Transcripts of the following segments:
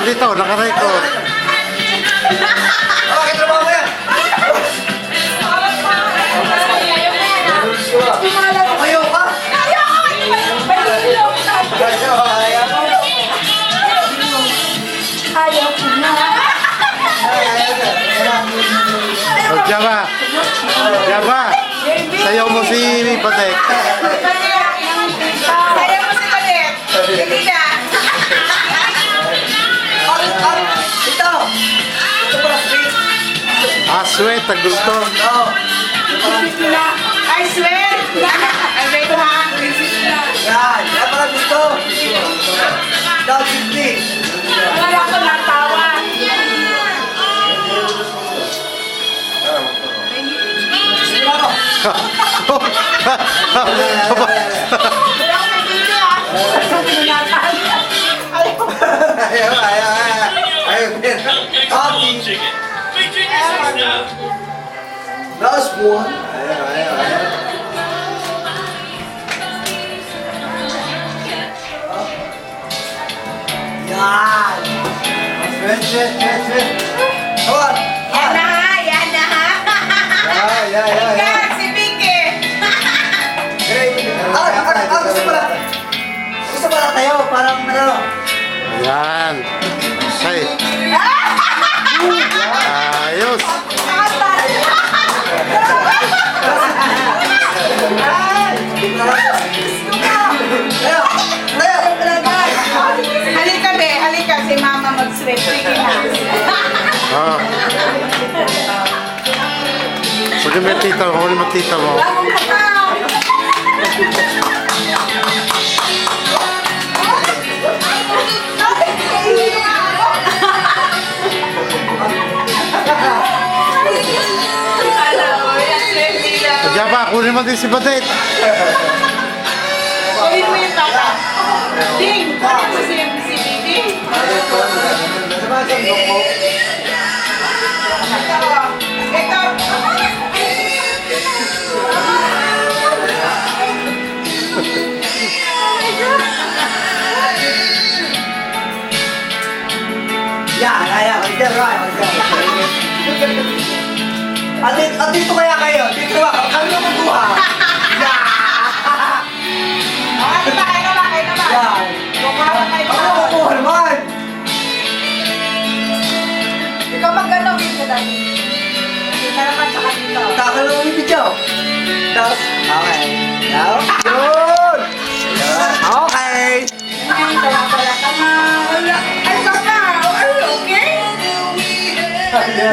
dito, naka-record. Bakit trabaho mo yan? Ayaw ka? Ayaw ko na. O, Java. Java. Sayaw mo si Patek. Ayaw mo si Padet. Hindi na. Ito! Ito pala sweet. Sweet, ang gusto. Oo. I swear. I swear ko ha. Yan. Yan pala gusto. Ikaw, sweet. Wala ko natawa. Sige ako. Wala ko nagigil ha. Tinunatan. Ayaw. Copy. Last one. Ayaw. Yan. Sweet. Come on. Yan na ha. Yan na ha. Yeah. Yan, si Vicky. Great. Gusto pala tayo. Parang ano. Yan. Ay. Ayos. Halika be, halika si Mama mag-sweat. Sige na. Ah. Sige mo tita mo, huli mo tita mo. Bagong kakao. O, Java, kunin mo din si Patek. Kunin mo yung tata. Ding! Kunin mo si Ding. Ito. Dito kaya kayo? Dito ba? Kami ang kukuha. Kain na ba? Yan. Kukuha ka kayo. Ako ang kukuha naman. Ikaw mag-ano, Vicky, dali. Kita naman sa kanito. Kakalaw yung video. Tapos, okay. Now, yun. Okay. Ay, wala ka na. Wala. Ay, baka. Ay, okay?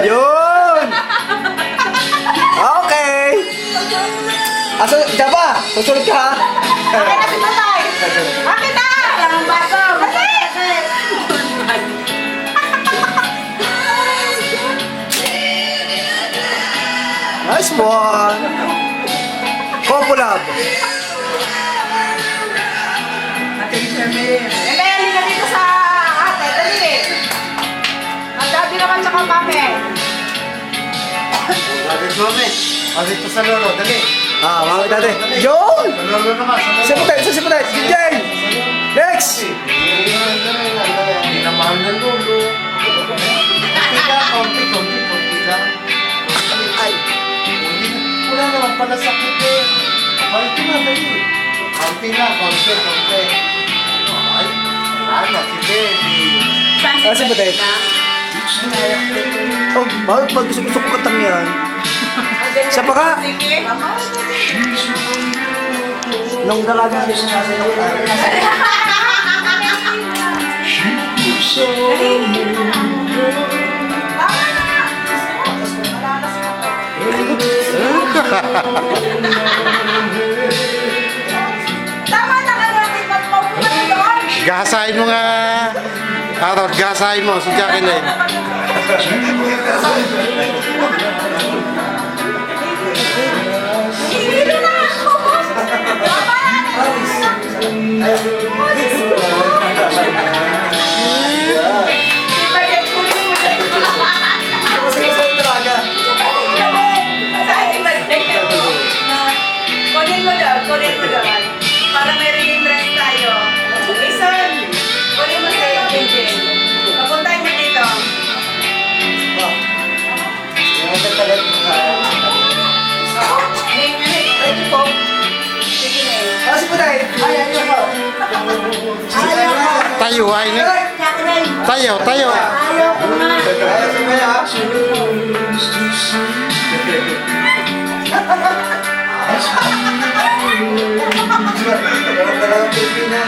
Yun. Okay. Aso, Java, susunod ka ha. Akin na si Tatay. Akin na. Ang baso. Nice one. Kopulab. Emel, na dito sa ate. Dali. Ang daddy naman tsaka mami. Bakit mami? Bakit pa sa lolo? Dali. Mga dati. Yun. Sa lolo naman. Si Patay. DJ. Next. Hindi na mahal ng lolo. Konti lang. Ay. Wala naman pala sakit eh. Konti na, dali. Konti. Ay, sana si baby. Si Patay. Oh, bakit pag gusto ko katang yan? Siya pa ka. Sige. Nung dalaga din siya sa iyo. Tama na ka natin magpapulay doon. Gasain mo nga. Arot, gasain mo si Jacqueline. Hihilo na ako. Tama na. Ibadet ko rin mo dyan. Kasi sa dalaga. Kunin mo doon. Para may ring dress tayo. Listen, kunin mo sa iyo, Benjen. Papunta tayo, ay ni. Tayo, tayo. Ayaw ko na. Kaya sumaya. Dalawang Pilipina.